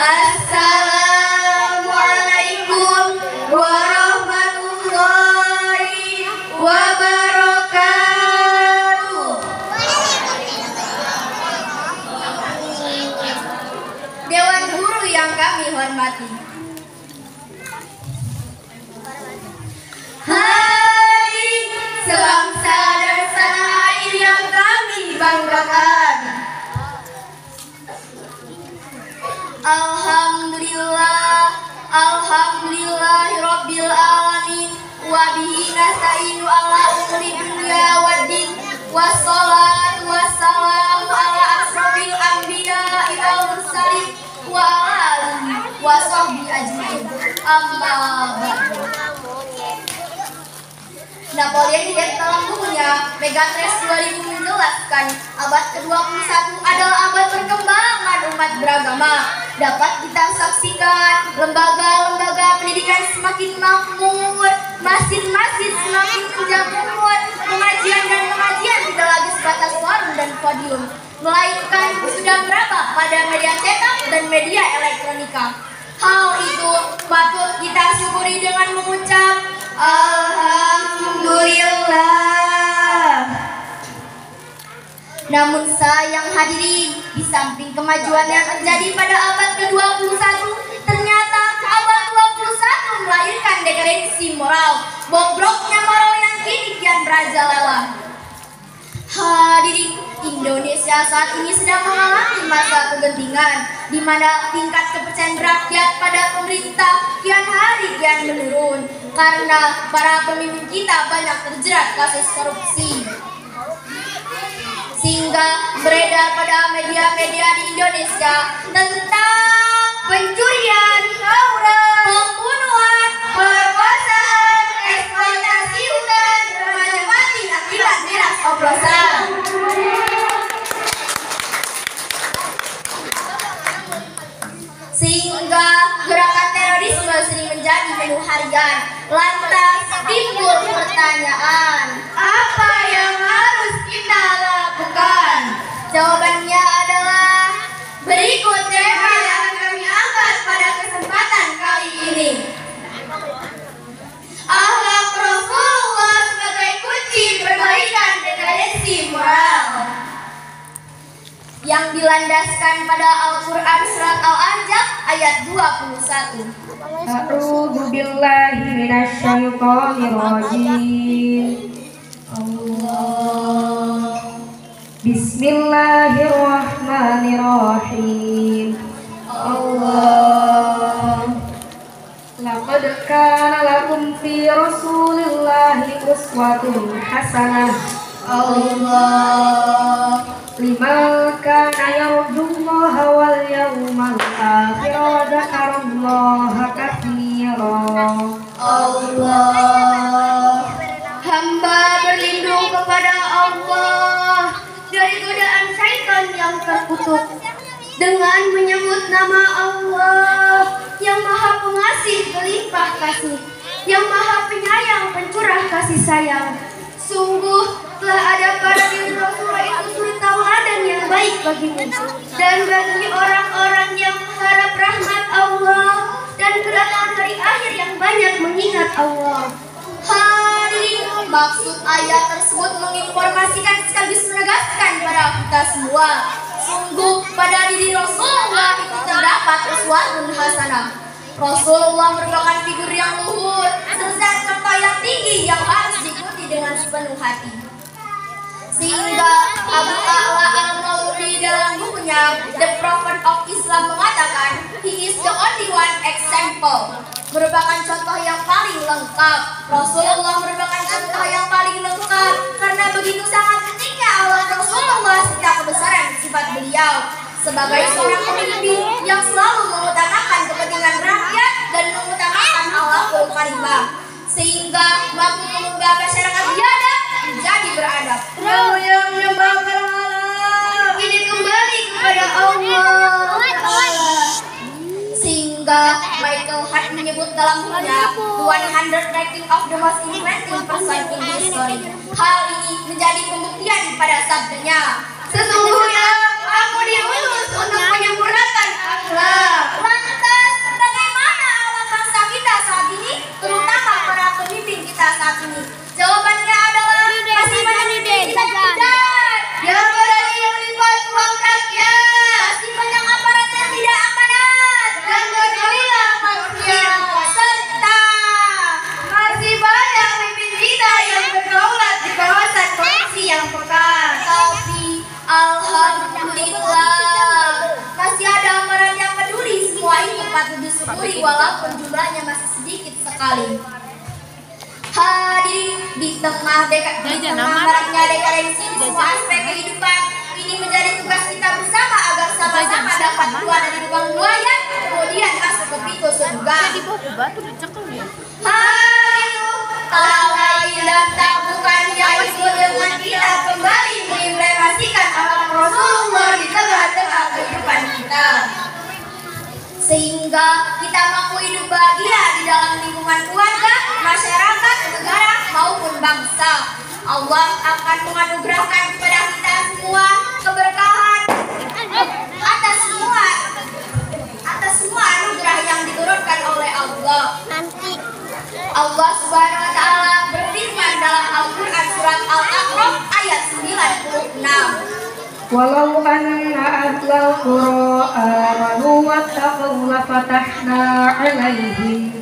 Assalamualaikum warahmatullahi wabarakatuh. Dewan Guru yang kami hormati, hadirin sebangsa dan setanah air yang kami banggakan. Alhamdulillahirabbil alamin wa bihi nasta'inu ala umuri dunya waddin wassalatu wassalamu ala asrofil anbiya'i wal mursalin wa ala alihi wa sahbihi ajmain. Amma ba'du. Napoleon Hill dalam bukunya Megatres 2000 menjelaskan abad ke-21 adalah abad perkembangan umat beragama. Dapat kita saksikan lembaga-lembaga pendidikan semakin makmur, masjid-masjid semakin menjamur, pengajian dan pengajian tidak lagi sebatas forum dan podium, melainkan sudah berapa pada media cetak dan media elektronika. Hal itu patut kita syukuri dengan mengucap Alhamdulillah. Namun sayang hadirin, di samping kemajuan yang terjadi pada abad ke-21, ternyata abad 21 melahirkan dekadensi moral, bobroknya moral yang kini kian merajalela. Hadirin, Indonesia saat ini sedang mengalami masa kegentingan, di mana tingkat kepercayaan rakyat pada pemerintah kian hari kian menurun karena para pemimpin kita banyak terjerat kasus korupsi. Sehingga beredar pada media-media di Indonesia tentang pencurian, tawuran, pembunuhan, perkosaan, eksploitasi hutan, remaja mati akibat miras oplosan. Sehingga gerakan terorisme sering menjadi menu harian. Lantas timbul pertanyaan, apa yang harus kita lakukan? Jawabannya adalah berikut tema yang akan kami angkat pada kesempatan kali ini. Akhlak Rasulullah sebagai kunci perbaikan dekadensi moral, yang dilandaskan pada Al-Quran surat Al-Anjab ayat 21. A'udzu billahi minasyaitonir rajim. Bismillahirrahmanirrahim. Laqad kana lakum fi Rasulillahi uswatun hasanah. Liman kana yarjullaha wal yawmal akhir wa dzakarallaha katsiran. Hamba berlindung kepada Allah dari godaan syaitan yang terkutuk dengan menyebut nama Allah yang Maha Pengasih berlimpah kasih, yang Maha Penyayang pencurah kasih sayang. Sungguh telah ada pada diri Rasulullah itu suri tauladan yang baik bagimu dan bagi orang-orang yang mengharap rahmat Allah dan kedatangan hari akhir yang banyak mengingat Allah. Hadirin, maksud ayat tersebut menginformasikan sekaligus menegaskan pada kita semua, sungguh pada diri Rasulullah itu terdapat uswatun hasanah. Rasulullah merupakan figur yang luhur serta contoh yang tinggi yang harus diikuti dengan sepenuh hati. Sehingga Abu A'la al-Mawardi dalam bukunya The Prophet of Islam mengatakan, he is the only one example, merupakan contoh yang paling lengkap. Rasulullah merupakan contoh yang paling lengkap karena begitu sangat pentingnya Allah Rasulullah serta kebesaran sifat beliau sebagai seorang pemimpin yang selalu mengutamakan kepentingan rakyat dan mengutamakan Allahul Karimah, sehingga mampu mengubah masyarakat biadab menjadi beradab. Yang menyembah berhala Ini kembali kepada Allah. Sehingga Michael Hart menyebut dalam bukunya 100 Ranking of the Most Influential Person in History. Hal ini menjadi pembuktian pada sabdanya, sesungguhnya aku diutus untuk menyempurnakan akhlak. syukuri walaupun jumlahnya masih sedikit sekali. Hadirin, di tengah maraknya dekadensi di semua aspek kehidupan, ini menjadi tugas kita bersama agar sama-sama dapat keluar dari lubang buaya, kemudian masuk ke pintu surga. Hadirin, lalai dan tak bukan yaitu dengan kita kembali mengimplementasikan alam Rasulullah di tengah-tengah kehidupan kita, sehingga kita mampu hidup bahagia di dalam lingkungan keluarga, masyarakat, negara maupun bangsa. Allah akan menganugerahkan kepada kita semua keberkahan atas semua anugerah yang diturunkan oleh Allah. Allah Subhanahu wa taala berfirman dalam Al-Qur'an surat Al-A'raf ayat 96. Walau anna ahlal qura amanu wattaqaw lafatahna 'alaihim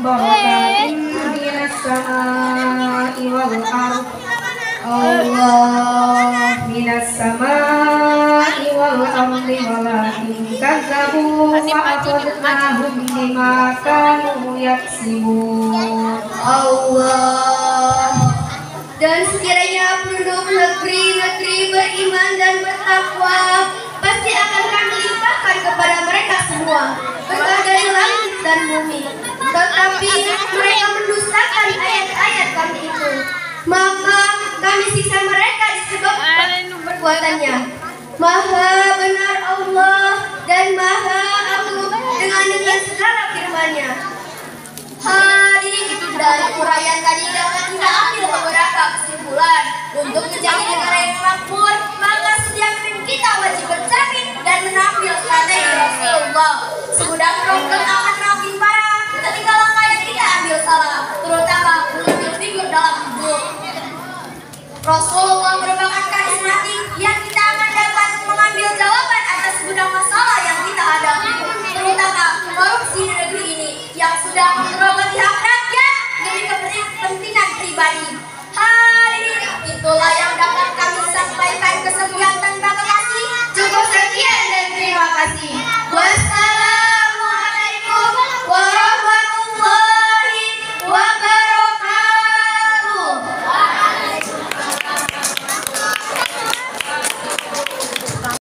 barakatin minas samaa'i wal ardh. Minas samaa'i wal ardi walakin kazzabu fa'akhadnahum bima kanu yaksibun. Dan sekiranya penduduk negeri-negeri beriman dan bertakwa, pasti akan kami limpahkan kepada mereka semua berkah dari langit dan bumi. Tetapi mereka mendustakan ayat-ayat kami itu, maka kami siksa mereka disebabkan perbuatannya. Maha benar Allah dan Maha Agung dengan segala firman-Nya. Hadirin, itu dari uraian tadi dapat kita ambil beberapa kesimpulan untuk menjadi negara